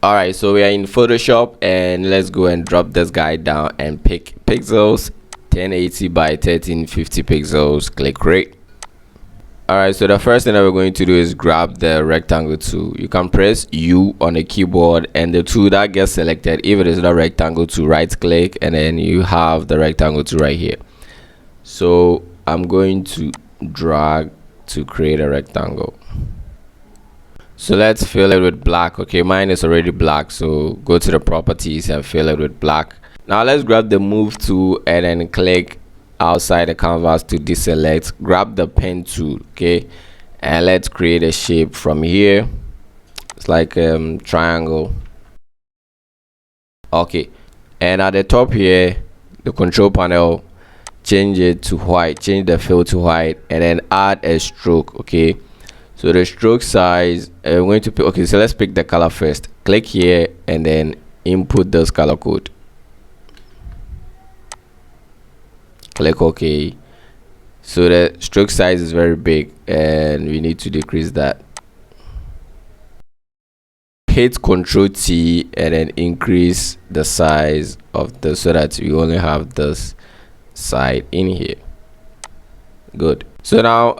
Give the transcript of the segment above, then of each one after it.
All right, so we are in Photoshop, and let's go and drop this guy down and pick pixels 1080 by 1350 pixels. Click create. All right, so the first thing that we're going to do is grab the rectangle tool. You can press U on the keyboard, and the tool that gets selected, if it is the rectangle tool, right click, and then you have the rectangle tool right here. So I'm going to drag to create a rectangle. So let's fill it with black. Okay, mine is already black, so go to the properties and fill it with black. Now let's grab the move tool and then click outside the canvas to deselect. Grab the pen tool, okay, and let's create a shape from here. It's like triangle. Okay, and at the top here, the control panel, change it to white, change the fill to white, and then add a stroke. Okay, so the stroke size, we're going to pick, okay, so let's pick the color first. Click here and then input this color code. Click OK. So the stroke size is very big and we need to decrease that. Hit Ctrl T and then increase the size of this so that you only have this side in here. Good. So now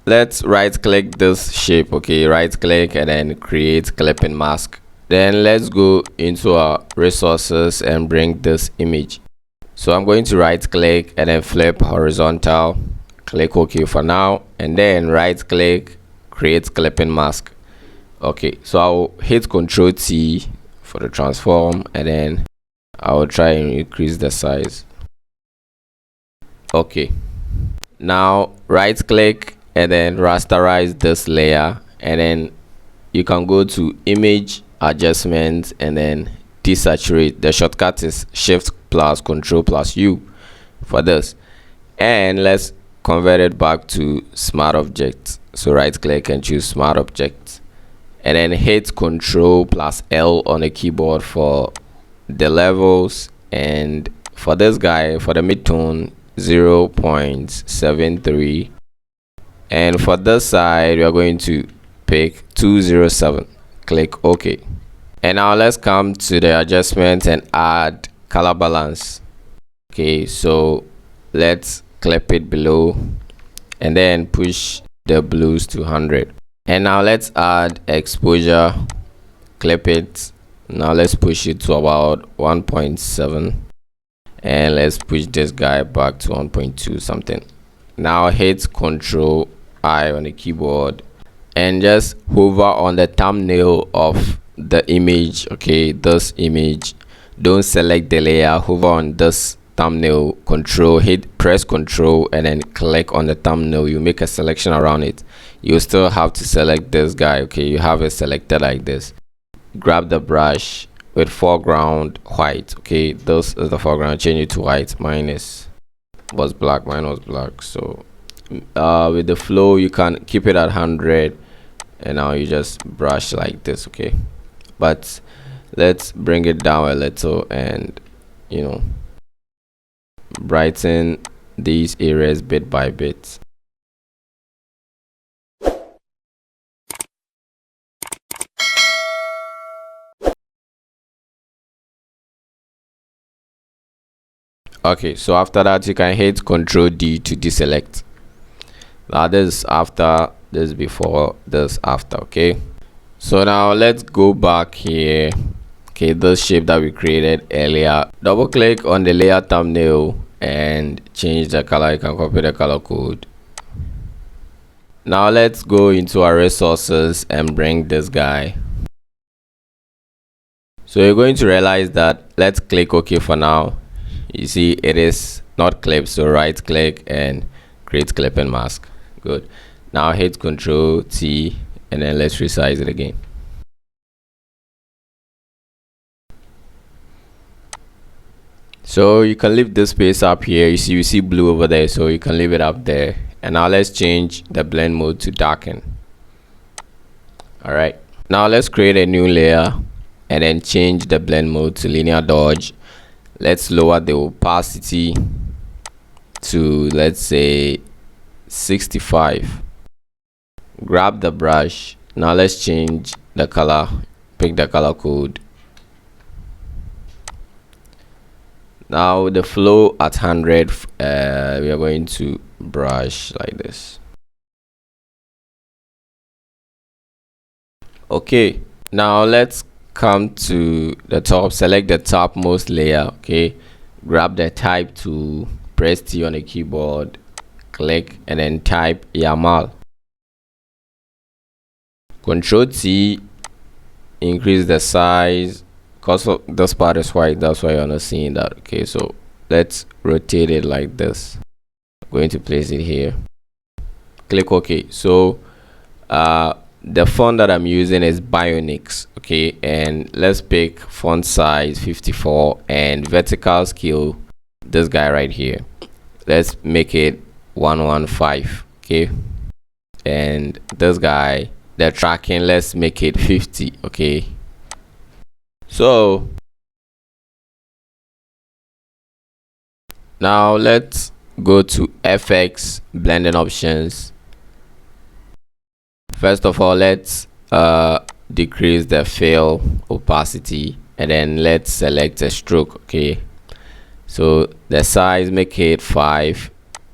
let's right click this shape. Okay, right click and then create clipping mask. Then let's go into our resources and bring this image. So I'm going to right click and then flip horizontal. Click OK for now, and then right click, create clipping mask. Okay, so I'll hit Ctrl T for the transform, and then I'll try and increase the size. Okay, now right click and then rasterize this layer, and then you can go to image adjustment and then desaturate. The shortcut is Shift plus Control plus U for this, and let's convert it back to smart object. So right click and choose smart object, and then hit Control plus L on the keyboard for the levels, and for this guy, for the midtone, 0.73, and for this side we are going to pick 207. Click OK, and now let's come to the adjustment and add color balance. Okay, so let's clip it below and then push the blues to 100, and now let's add exposure. Clip it. Now let's push it to about 1.7, and let's push this guy back to 1.2 something. Now hit Ctrl I on the keyboard and just hover on the thumbnail of the image. Okay, this image, don't select the layer, hover on this thumbnail, press Control and then click on the thumbnail. You make a selection around it. You still have to select this guy. Okay, you have it selected like this. Grab the brush with foreground white. Okay, this is the foreground, change it to white. Mine was black, so with the flow you can keep it at 100, and now you just brush like this. Okay, but let's bring it down a little and brighten these areas bit by bit. Okay, so after that you can hit Ctrl D to deselect. Now this is after, this before, this after. Okay, so now let's go back here. Okay, this shape that we created earlier, double click on the layer thumbnail and change the color. You can copy the color code. Now let's go into our resources and bring this guy. So you're going to realize that, let's click OK for now. You see it is not clipped, so right click and create clipping mask. Good. Now hit Ctrl T and then let's resize it again. So you can leave this space up here. You see blue over there, so you can leave it up there. And now let's change the blend mode to darken. All right, now let's create a new layer and then change the blend mode to linear dodge. Let's lower the opacity to, let's say, 65. Grab the brush. Now let's change the color pick the color code. Now the flow at 100, we are going to brush like this. Okay, now let's come to the top, select the topmost layer. Okay, grab the type tool, press T on the keyboard, click, and then type YAML. Control T, increase the size. Because this part is white, that's why you're not seeing that. Okay, so let's rotate it like this. I'm going to place it here. Click OK. So the font that I'm using is Bionics. Okay, and let's pick font size 54 and vertical scale, this guy right here, let's make it 115. Okay, and this guy, the tracking, let's make it 50. Okay, so now let's go to FX blending options. First of all, let's decrease the fill opacity, and then let's select a stroke. Okay, so the size, make it 5,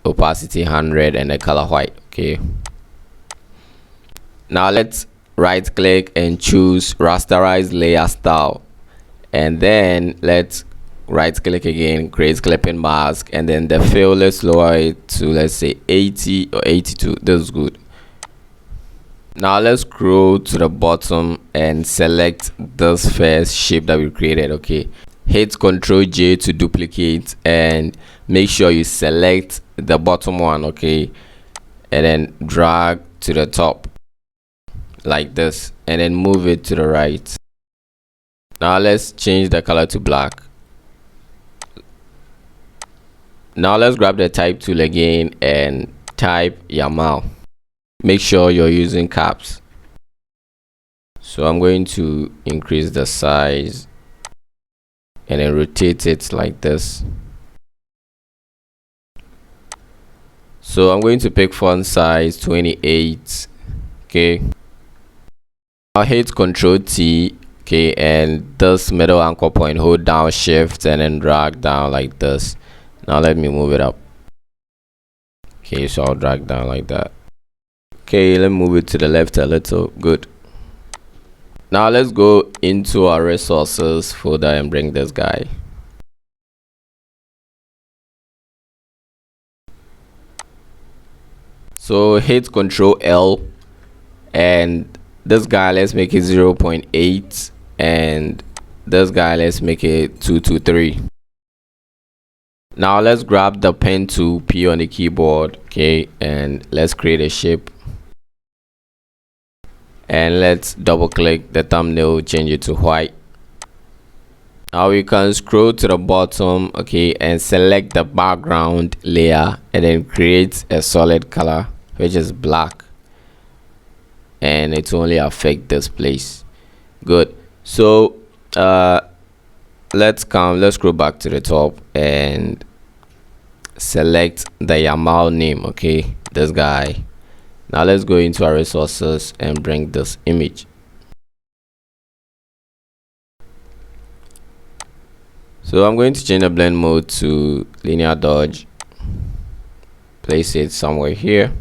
opacity 100, and the color white. Okay, now let's right click and choose rasterize layer style, and then let's right click again, create clipping mask, and then the fill, let's lower it to, let's say 80 or 82. This is good. Now let's scroll to the bottom and select this first shape that we created. Okay, hit Ctrl J to duplicate, and make sure you select the bottom one. Okay, and then drag to the top like this, and then move it to the right. Now let's change the color to black. Now let's grab the type tool again and type YAML. Make sure you're using caps. So I'm going to increase the size and then rotate it like this. So I'm going to pick font size 28. Okay, I'll hit Ctrl T. Okay, and this middle anchor point, hold down shift and then drag down like this. Now let me move it up. Okay, so I'll drag down like that. Okay, let me move it to the left a little. Good. Now let's go into our resources folder and bring this guy. So hit Ctrl L, and this guy, let's make it 0.8, and this guy, let's make it 223. Now let's grab the pen tool, P on the keyboard. Okay, and let's create a shape, and let's double click the thumbnail, change it to white. Now we can scroll to the bottom, okay, and select the background layer, and then create a solid color, which is black, and it only affect this place. Good. So let's scroll back to the top and select the YAML name. Okay, this guy. Now let's go into our resources and bring this image. So I'm going to change the blend mode to linear dodge, place it somewhere here,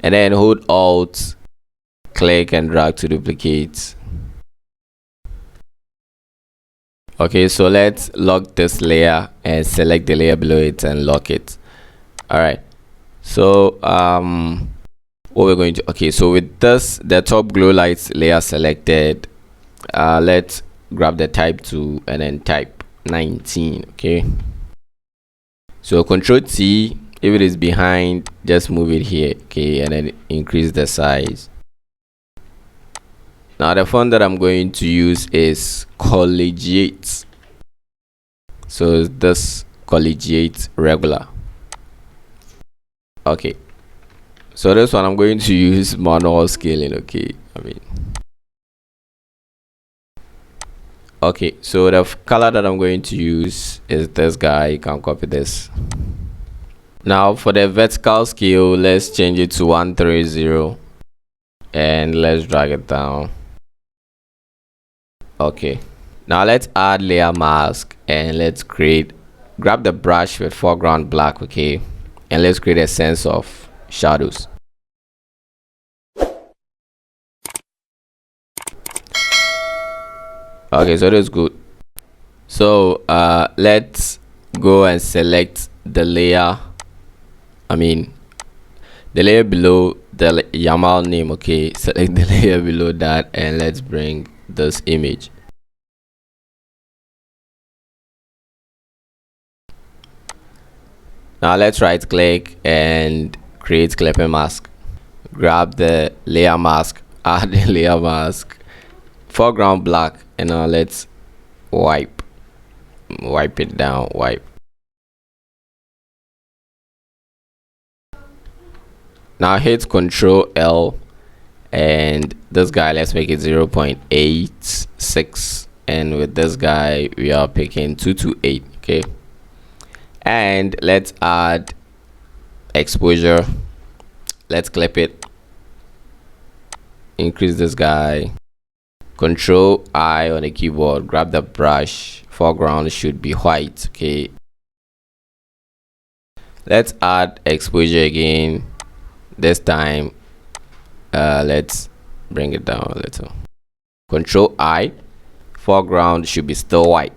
and then hold Alt, click and drag to duplicate. Okay, so let's lock this layer and select the layer below it and lock it. All right, so what we're going to, okay, so with this, the top glow lights layer selected, let's grab the type tool and then type 19. Okay, so Control T, if it is behind, just move it here. Okay, and then increase the size. Now the font that I'm going to use is Collegiate. So this Collegiate regular. Okay, so this one I'm going to use manual scaling. Okay, okay, so the color that I'm going to use is this guy. You can copy this. Now for the vertical scale, let's change it to 130, and let's drag it down. Okay, now let's add layer mask, and let's grab the brush with foreground black. Okay, and let's create a sense of shadows. Okay, so that's good. So let's go and select the layer, the layer below the YAML name. Okay, select the layer below that, and let's bring this image. Now let's right click and create clipping mask. Grab the layer mask, add the layer mask, foreground black, and now let's wipe it down. Now hit Ctrl L, and this guy, let's make it 0.86, and with this guy we are picking 228. Okay, and let's add exposure. Let's clip it, increase this guy, Control I on the keyboard, grab the brush, foreground should be white. Okay, let's add exposure again. This time let's bring it down a little. Control I, foreground should be still white.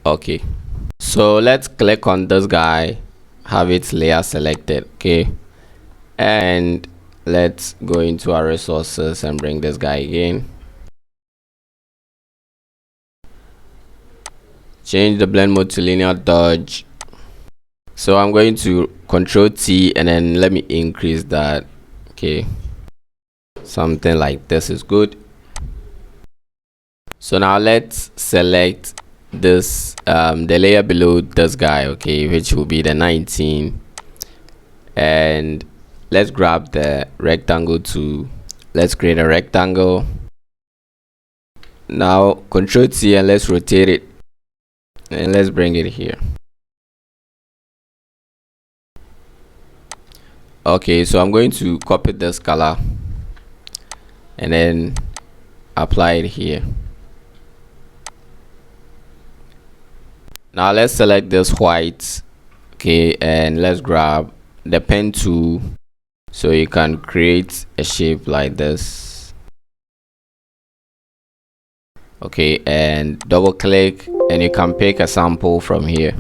Okay, so let's click on this guy, have its layer selected. Okay, and let's go into our resources and bring this guy again. Change the blend mode to linear dodge. So I'm going to Control T, and then let me increase that. Okay, something like this is good. So now let's select this the layer below this guy, okay, which will be the 19, and let's grab the rectangle tool. Let's create a rectangle. Now Control T, and let's rotate it, and let's bring it here. Okay, so I'm going to copy this color and then apply it here. Now let's select this white. Okay, and let's grab the pen tool so you can create a shape like this. Okay, and double click, and you can pick a sample from here.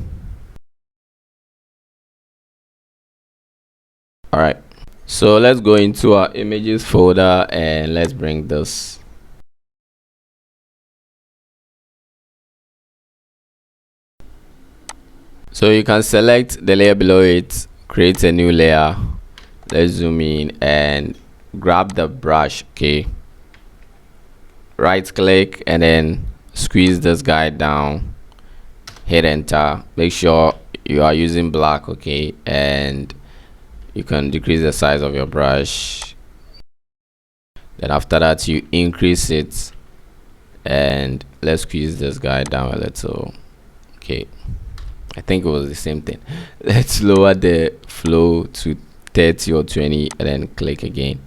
All right, so let's go into our images folder, and let's bring this. So you can select the layer below it, create a new layer. Let's zoom in and grab the brush. Okay, right click and then squeeze this guy down, hit enter. Make sure you are using black. Okay, and you can decrease the size of your brush. Then after that you increase it, and let's squeeze this guy down a little. Okay, I think it was the same thing. Let's lower the flow to 30 or 20, and then click again.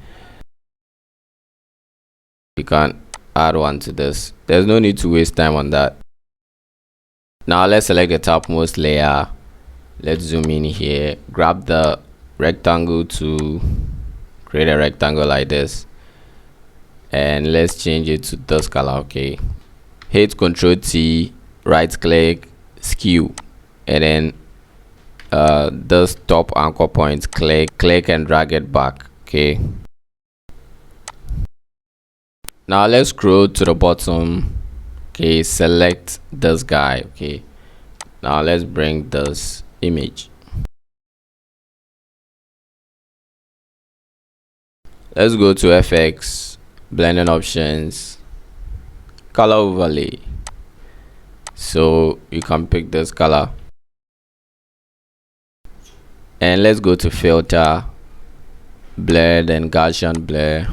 You can add one to this. There's no need to waste time on that. Now let's select the topmost layer. Let's zoom in here, grab the rectangle to create a rectangle like this, and let's change it to this color. Okay, hit Ctrl T, right click, skew, and then this top anchor point, click and drag it back. Okay, now let's scroll to the bottom. Okay, select this guy. Okay, now let's bring this image. Let's go to FX, blending options, color overlay. So you can pick this color, and let's go to filter, blur, and Gaussian blur.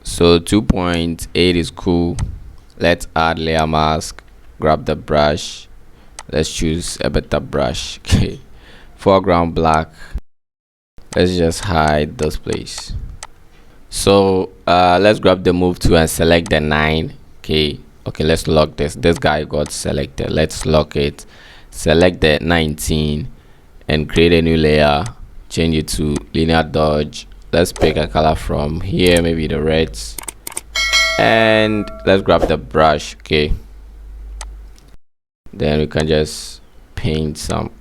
So 2.8 is cool. Let's add layer mask, grab the brush, let's choose a better brush. Okay, foreground black, let's just hide this place. So let's grab the move tool and select the 9. Okay, let's lock this guy got selected. Let's lock it, select the 19 and create a new layer, change it to linear dodge. Let's pick a color from here, maybe the reds, and let's grab the brush. Okay, then we can just paint some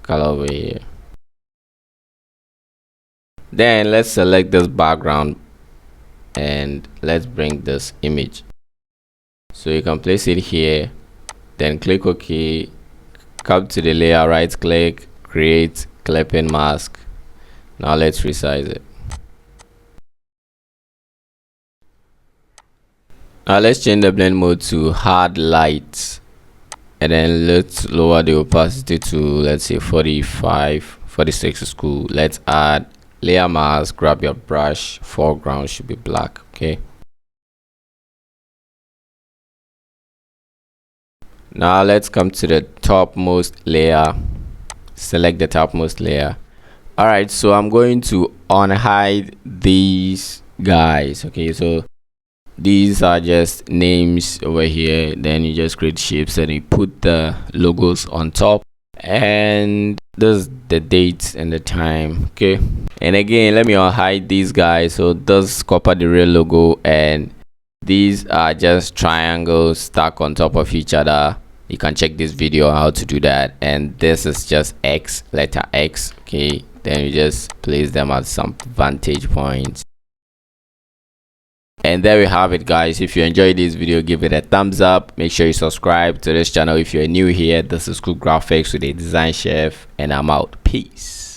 color over here. Then let's select this background and let's bring this image, so you can place it here, then click OK, come to the layer, right click, create clipping mask. Now let's resize it. Now let's change the blend mode to hard light, and then let's lower the opacity to, let's say, 45, 46 is cool. Let's add layer mask, grab your brush, foreground should be black. Okay, now let's come to the topmost layer, select the topmost layer. All right, so I'm going to unhide these guys. Okay, so these are just names over here, then you just create shapes and you put the logos on top, and this is the date and the time. Okay, and again, let me unhide these guys. So this copy the real logo, and these are just triangles stuck on top of each other. You can check this video on how to do that. And this is just X, letter X. Okay, then you just place them at some vantage points. And there we have it, guys. If you enjoyed this video, give it a thumbs up. Make sure you subscribe to this channel if you're new here. This is Cool Graphics with a Design Chef, and I'm out. Peace.